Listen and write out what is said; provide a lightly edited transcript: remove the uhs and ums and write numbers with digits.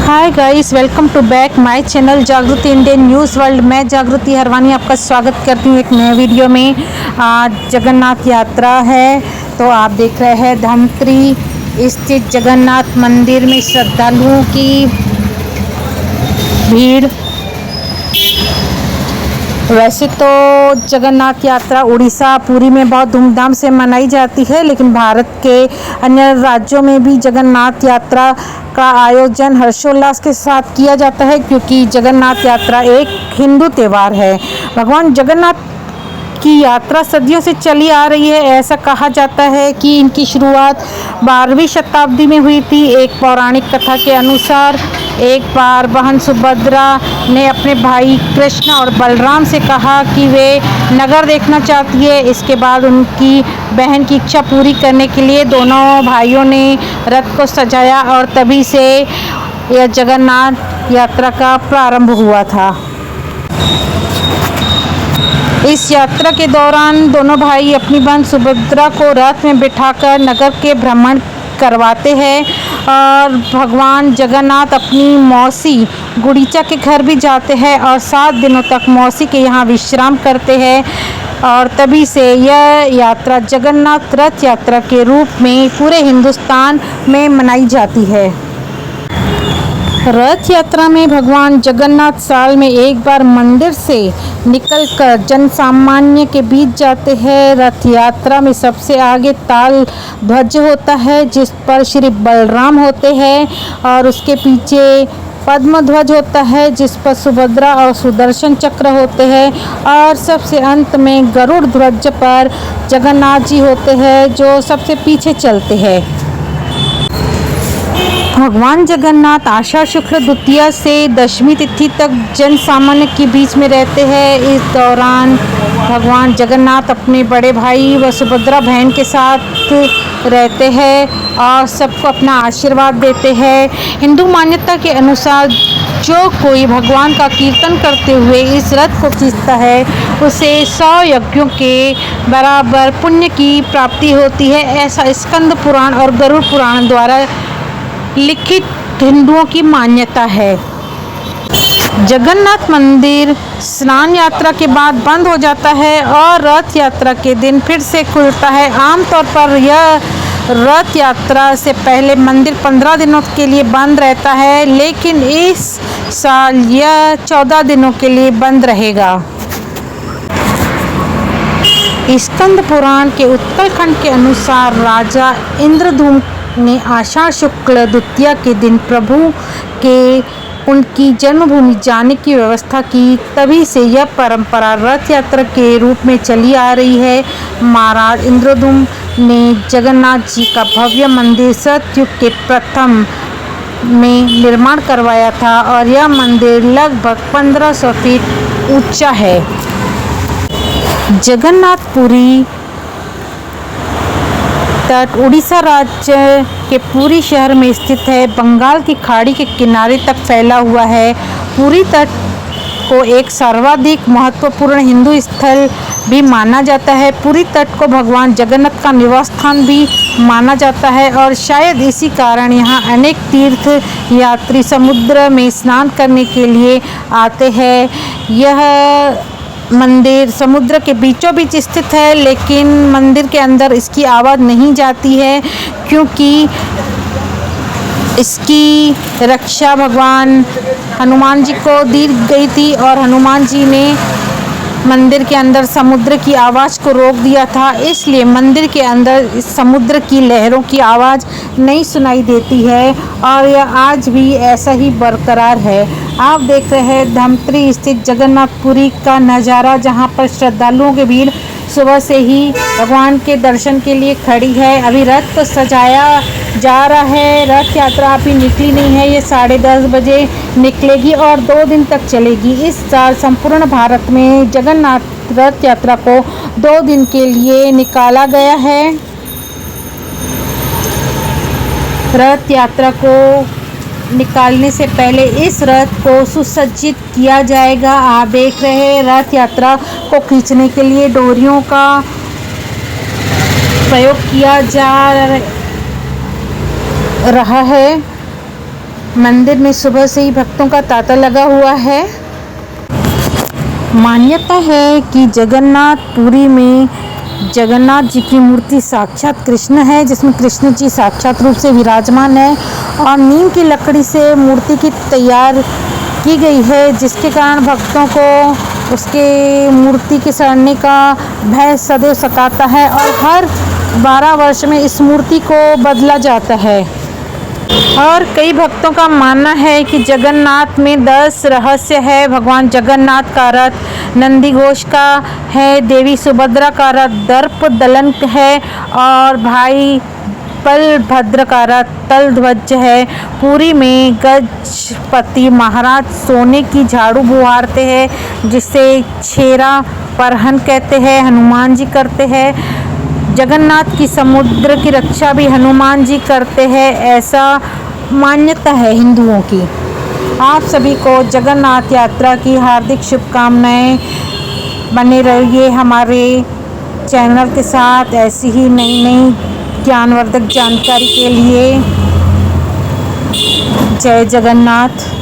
Hi guys, welcome to back my channel Jagriti Indian news world. मैं जागृति हरवानी आपका स्वागत करती हूँ एक नए वीडियो में। आज जगन्नाथ यात्रा है तो आप देख रहे हैं धमतरी स्थित जगन्नाथ मंदिर में श्रद्धालुओं की भीड़। वैसे तो जगन्नाथ यात्रा उड़ीसा पुरी में बहुत धूमधाम से मनाई जाती है, लेकिन भारत के अन्य राज्यों में भी जगन्नाथ यात्रा का आयोजन हर्षोल्लास के साथ किया जाता है, क्योंकि जगन्नाथ यात्रा एक हिंदू त्यौहार है। भगवान जगन्नाथ की यात्रा सदियों से चली आ रही है। ऐसा कहा जाता है कि इनकी शुरुआत 12वीं शताब्दी में हुई थी। एक पौराणिक कथा के अनुसार एक बार बहन सुभद्रा ने अपने भाई कृष्ण और बलराम से कहा कि वे नगर देखना चाहती है। इसके बाद उनकी बहन की इच्छा पूरी करने के लिए दोनों भाइयों ने रथ को सजाया और तभी से यह जगन्नाथ यात्रा का प्रारंभ हुआ था। इस यात्रा के दौरान दोनों भाई अपनी बहन सुभद्रा को रथ में बिठाकर नगर के भ्रमण करवाते हैं और भगवान जगन्नाथ अपनी मौसी गुड़ीचा के घर भी जाते हैं और 7 दिनों तक मौसी के यहाँ विश्राम करते हैं। और तभी से यह यात्रा जगन्नाथ रथ यात्रा के रूप में पूरे हिंदुस्तान में मनाई जाती है। रथ यात्रा में भगवान जगन्नाथ साल में एक बार मंदिर से निकलकर जन सामान्य के बीच जाते हैं। रथ यात्रा में सबसे आगे ताल ध्वज होता है, जिस पर श्री बलराम होते हैं, और उसके पीछे पद्म ध्वज होता है, जिस पर सुभद्रा और सुदर्शन चक्र होते हैं, और सबसे अंत में गरुड़ ध्वज पर जगन्नाथ जी होते हैं, जो सबसे पीछे चलते हैं। भगवान जगन्नाथ आषाढ़ शुक्ल द्वितीया से दशमी तिथि तक जन सामान्य के बीच में रहते हैं। इस दौरान भगवान जगन्नाथ अपने बड़े भाई व सुभद्रा बहन के साथ रहते हैं और सबको अपना आशीर्वाद देते हैं। हिंदू मान्यता के अनुसार जो कोई भगवान का कीर्तन करते हुए इस रथ को खींचता है, उसे 100 यज्ञों के बराबर पुण्य की प्राप्ति होती है। ऐसा स्कंद पुराण और गरुड़ पुराण द्वारा लिखित हिंदुओं की मान्यता है। जगन्नाथ मंदिर स्नान यात्रा के बाद बंद हो जाता है और रथ यात्रा के दिन फिर से खुलता है। आमतौर पर यह रथ यात्रा से पहले मंदिर 15 दिनों के लिए बंद रहता है, लेकिन इस साल यह 14 दिनों के लिए बंद रहेगा। स्कंद पुराण के उत्तरखंड के अनुसार राजा इंद्रद्युम्न ने आषाढ़ शुक्ल द्वितीया के दिन प्रभु के उनकी जन्मभूमि जाने की व्यवस्था की। तभी से यह परंपरा रथ यात्रा के रूप में चली आ रही है। महाराज इंद्रद्युम्न ने जगन्नाथ जी का भव्य मंदिर सतयुग के प्रथम में निर्माण करवाया था और यह मंदिर लगभग 1500 फीट ऊंचा है। जगन्नाथपुरी तट उड़ीसा राज्य के पुरी शहर में स्थित है। बंगाल की खाड़ी के किनारे तक फैला हुआ है। पुरी तट को एक सर्वाधिक महत्वपूर्ण हिंदू स्थल भी माना जाता है। पुरी तट को भगवान जगन्नाथ का निवास स्थान भी माना जाता है और शायद इसी कारण यहाँ अनेक तीर्थ यात्री समुद्र में स्नान करने के लिए आते हैं। यह मंदिर समुद्र के बीचों बीच स्थित है, लेकिन मंदिर के अंदर इसकी आवाज़ नहीं जाती है, क्योंकि इसकी रक्षा भगवान हनुमान जी को दी गई थी और हनुमान जी ने मंदिर के अंदर समुद्र की आवाज़ को रोक दिया था। इसलिए मंदिर के अंदर इस समुद्र की लहरों की आवाज़ नहीं सुनाई देती है और यह आज भी ऐसा ही बरकरार है। आप देख रहे हैं धमतरी स्थित जगन्नाथपुरी का नज़ारा, जहां पर श्रद्धालुओं की भीड़ सुबह से ही भगवान के दर्शन के लिए खड़ी है। अभी रथ को सजाया जा रहा है। रथ यात्रा अभी निकली नहीं है, ये 10:30 बजे निकलेगी और 2 दिन तक चलेगी। इस साल संपूर्ण भारत में जगन्नाथ रथ यात्रा को 2 दिन के लिए निकाला गया है। रथ यात्रा को निकालने से पहले इस रथ को सुसज्जित किया जाएगा। आप देख रहे हैं रथ यात्रा को खींचने के लिए डोरियों का प्रयोग किया जा रहा है। मंदिर में सुबह से ही भक्तों का तांता लगा हुआ है। मान्यता है कि जगन्नाथपुरी में जगन्नाथ जी की मूर्ति साक्षात कृष्ण है, जिसमें कृष्ण जी साक्षात रूप से विराजमान है और नीम की लकड़ी से मूर्ति की तैयार की गई है, जिसके कारण भक्तों को उसके मूर्ति के सड़ने का भय सदैव सताता है और हर 12 वर्ष में इस मूर्ति को बदला जाता है। और कई भक्तों का मानना है कि जगन्नाथ में 10 रहस्य है। भगवान जगन्नाथ का रथ नंदी घोष का है, देवी सुभद्रा का रथ दर्प दलनक है और भाई बलभद्र का रथ तल ध्वज है। पुरी में गजपति महाराज सोने की झाड़ू बुहारते हैं, जिसे छेरा परहन कहते हैं, हनुमान जी करते हैं। जगन्नाथ की समुद्र की रक्षा भी हनुमान जी करते हैं, ऐसा मान्यता है हिंदुओं की। आप सभी को जगन्नाथ यात्रा की हार्दिक शुभकामनाएं। बने रहिए हमारे चैनल के साथ ऐसी ही नई नई ज्ञानवर्धक जानकारी के लिए। जय जगन्नाथ।